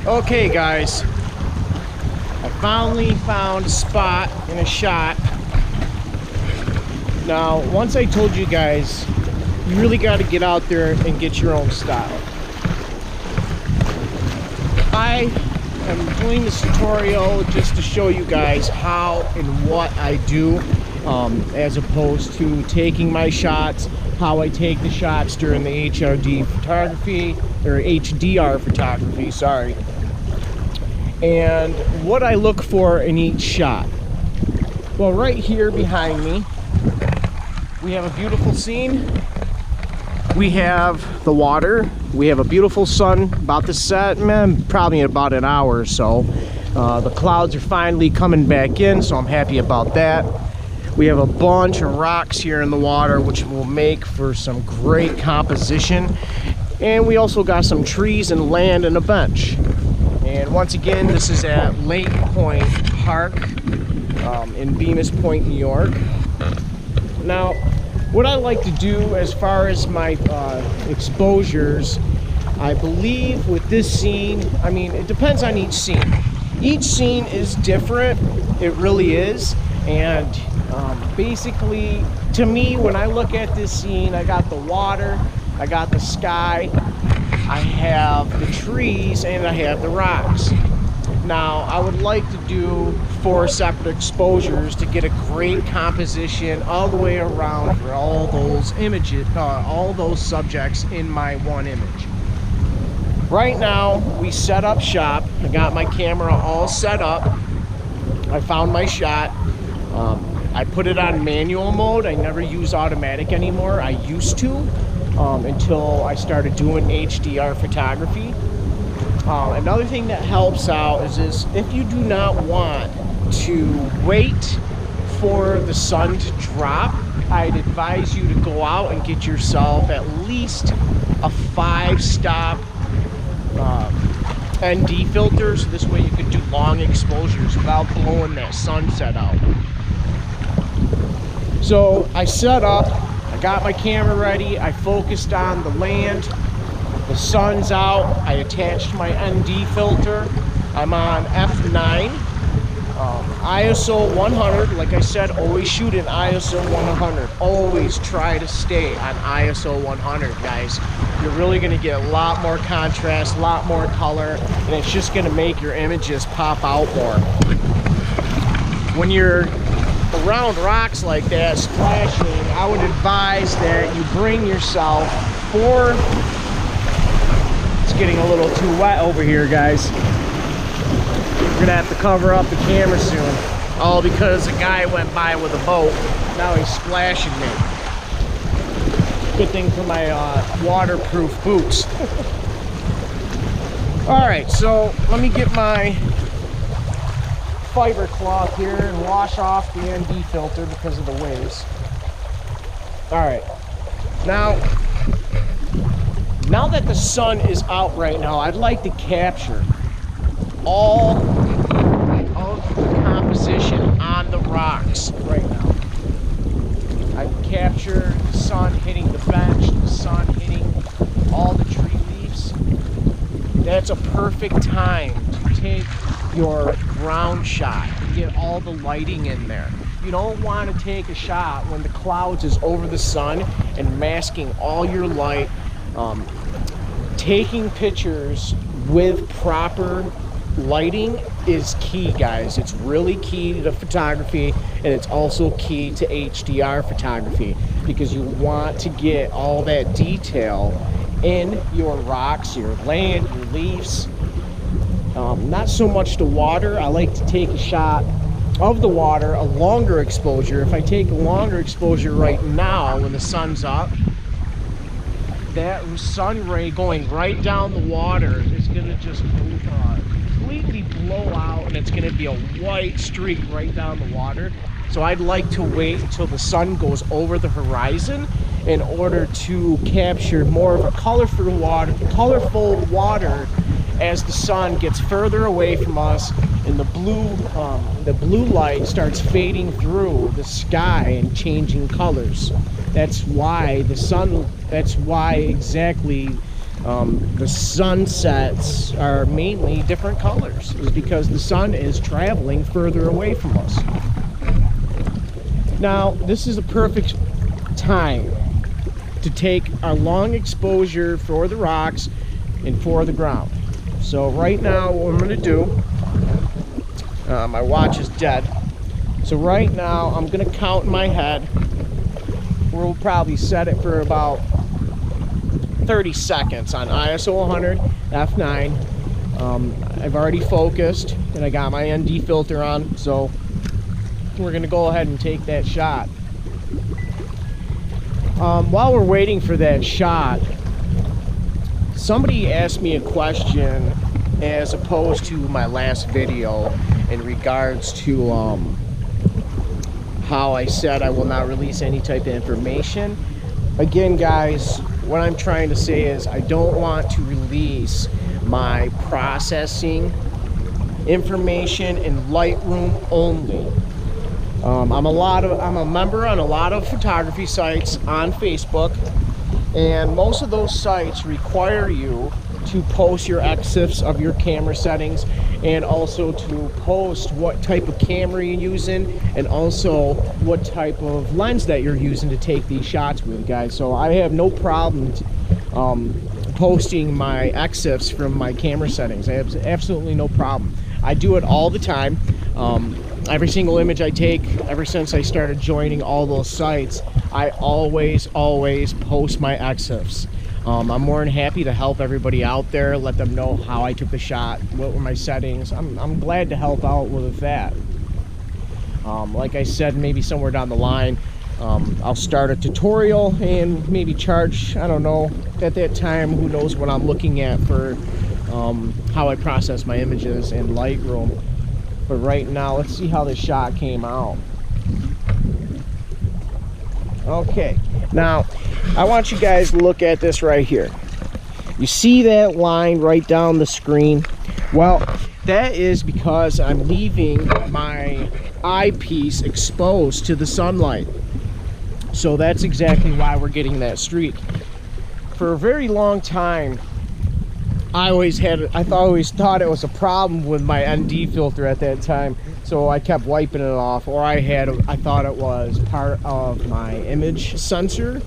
Okay guys, I finally found a spot in a shot. Now, once I told you guys, you really got to get out there and get your own style. I am doing this tutorial just to show you guys how and what I do, as opposed to taking my shots, how I take the shots during the HDR photography, or HDR photography, sorry, and what I look for in each shot. Well, right here behind me, we have a beautiful scene. We have the water. We have a beautiful sun about to set, man, probably in about an hour or so. The clouds are finally coming back in, so I'm happy about that. We have a bunch of rocks here in the water, which will make for some great composition. And we also got some trees and land and a bench. And once again, this is at Lake Point Park in Bemis Point, New York. Now, what I like to do as far as my exposures, I believe with this scene, I mean, it depends on each scene. Each scene is different, it really is. And basically, to me, when I look at this scene, I got the water, I got the sky, I have the trees, and I have the rocks. Now, I would like to do 4 separate exposures to get a great composition all the way around for all those images, all those subjects in my one image. Right now, we set up shop. I got my camera all set up. I found my shot. I put it on manual mode. I never use automatic anymore. I used to until I started doing HDR photography. Another thing that helps out is if you do not want to wait for the sun to drop, I'd advise you to go out and get yourself at least a 5-stop ND filter, so this way you can do long exposures without blowing that sunset out. So I set up, I got my camera ready, I focused on the land, the sun's out, I attached my ND filter, I'm on f9, ISO 100, like I said, always shoot in ISO 100, always try to stay on ISO 100, guys. You're really going to get a lot more contrast, a lot more color, and it's just going to make your images pop out more. When you're around rocks like that, splashing, I would advise that you bring yourself It's getting a little too wet over here, guys. We're gonna have to cover up the camera soon. All because a guy went by with a boat. Now he's splashing me. Good thing for my waterproof boots. Alright, so let me get my fiber cloth here and wash off the ND filter because of the waves. Alright, now that the sun is out right now, I'd like to capture all of the composition on the rocks right now. I've captured the sun hitting the bench, the sun hitting all the tree leaves. That's a perfect time to take your ground shot and get all the lighting in there. You don't want to take a shot when the clouds is over the sun and masking all your light. Taking pictures with proper lighting is key, guys. It's really key to photography, and it's also key to HDR photography, because you want to get all that detail in your rocks, your land, your leaves. Not so much the water. I like to take a shot of the water, a longer exposure. If I take a longer exposure right now when the sun's up, that sun ray going right down the water is going to just completely blow out, and it's going to be a white streak right down the water. So I'd like to wait until the sun goes over the horizon in order to capture more of a colorful water as the sun gets further away from us and the blue light starts fading through the sky and changing colors. That's why exactly the sunsets are mainly different colors, is because the sun is traveling further away from us. Now, this is a perfect time to take a long exposure for the rocks and for the ground. So right now, what I'm going to do, my watch is dead. So right now, I'm going to count in my head. We'll probably set it for about 30 seconds on ISO 100 f9. I've already focused and I got my ND filter on, so we're gonna go ahead and take that shot. While we're waiting for that shot, somebody asked me a question as opposed to my last video in regards to how I said I will not release any type of information. Again, guys, what I'm trying to say is I don't want to release my processing information in Lightroom only. I'm a member on a lot of photography sites on Facebook, and most of those sites require you to post your EXIFs of your camera settings, and also to post what type of camera you're using, and also what type of lens that you're using to take these shots with, guys. So I have no problem posting my EXIFs from my camera settings. I have absolutely no problem. I do it all the time. Every single image I take, ever since I started joining all those sites, I always post my EXIFs. I'm more than happy to help everybody out there, let them know how I took the shot, what were my settings. I'm glad to help out with that. Like I said, maybe somewhere down the line, I'll start a tutorial and maybe charge, I don't know, at that time, who knows what I'm looking at for how I process my images in Lightroom. But right now, let's see how this shot came out. Okay, now I want you guys to look at this right here. You see that line right down the screen? Well, that is because I'm leaving my eyepiece exposed to the sunlight. So that's exactly why we're getting that streak. For a very long time, I always thought it was a problem with my ND filter at that time, so I kept wiping it off, or I thought it was part of my image sensor,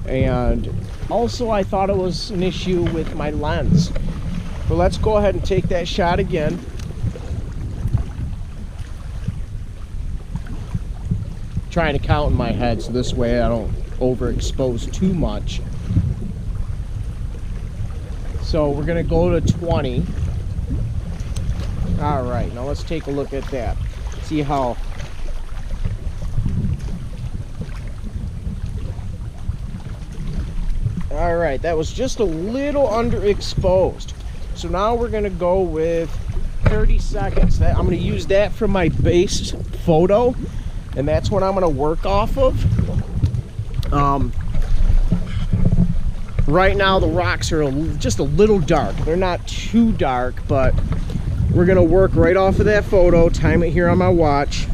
and also I thought it was an issue with my lens. But let's go ahead and take that shot again. Trying to count in my head so this way I don't overexpose too much. So we're gonna go to 20. All right, now let's take a look at that. See how. All right, that was just a little underexposed. So now we're gonna go with 30 seconds. I'm gonna use that for my base photo, and that's what I'm gonna work off of. Right now the rocks are just a little dark. They're not too dark, but we're gonna work right off of that photo, time it here on my watch,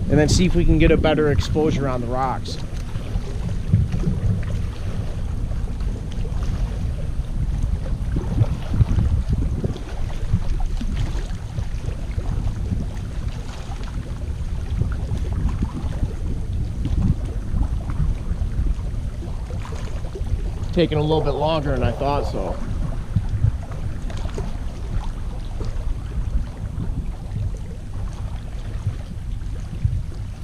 and then see if we can get a better exposure on the rocks. Taking a little bit longer than I thought so.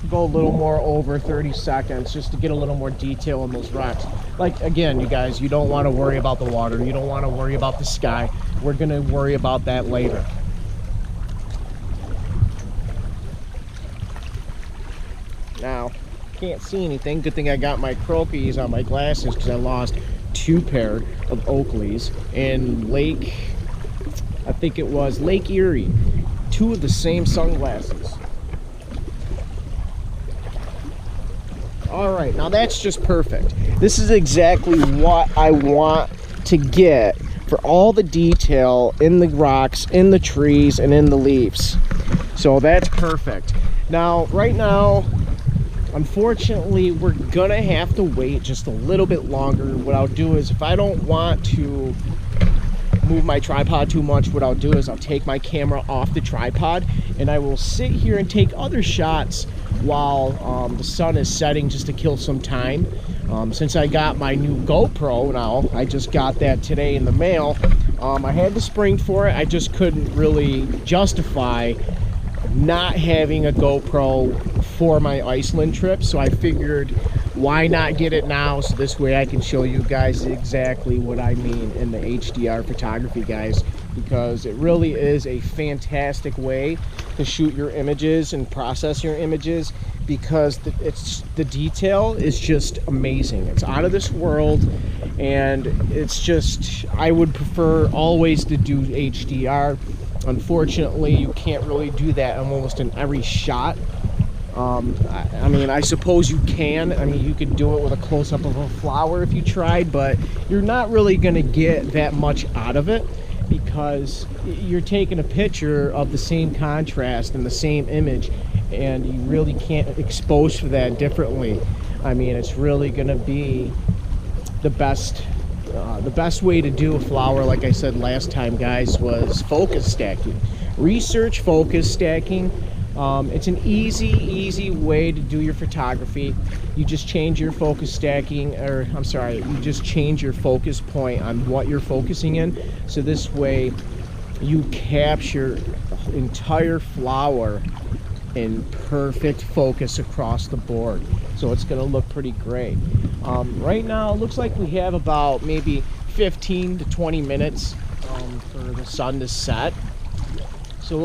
Go a little more over 30 seconds just to get a little more detail on those rocks. Like, again, you guys, you don't want to worry about the water. You don't want to worry about the sky. We're going to worry about that later. Now, can't see anything. Good thing I got my croquis on my glasses because I lost 2 pair of Oakleys in Lake, I think it was Lake Erie. 2 of the same sunglasses. All right, now that's just perfect. This is exactly what I want to get for all the detail in the rocks, in the trees, and in the leaves. So that's perfect. Now, right now, Unfortunately, we're gonna have to wait just a little bit longer. What I'll do is, if I don't want to move my tripod too much, what I'll do is I'll take my camera off the tripod and I will sit here and take other shots while the sun is setting, just to kill some time. Since I got my new GoPro now, I just got that today in the mail. I had the spring for it. I just couldn't really justify not having a GoPro for my Iceland trip, so I figured why not get it now, so this way I can show you guys exactly what I mean in the HDR photography, guys, because it really is a fantastic way to shoot your images and process your images, because the detail is just amazing. It's out of this world, and it's just, I would prefer always to do HDR. Unfortunately, you can't really do that almost in every shot. I mean, I suppose you can. I mean, you could do it with a close-up of a flower if you tried, but you're not really going to get that much out of it, because you're taking a picture of the same contrast and the same image, and you really can't expose for that differently. I mean, it's really going to be the best way to do a flower, like I said last time, guys, was focus stacking. Research focus stacking. It's an easy way to do your photography. You just change your focus stacking, or I'm sorry, you just change your focus point on what you're focusing in, so this way you capture the entire flower in perfect focus across the board, so it's going to look pretty great. Right now it looks like we have about maybe 15 to 20 minutes for the sun to set, so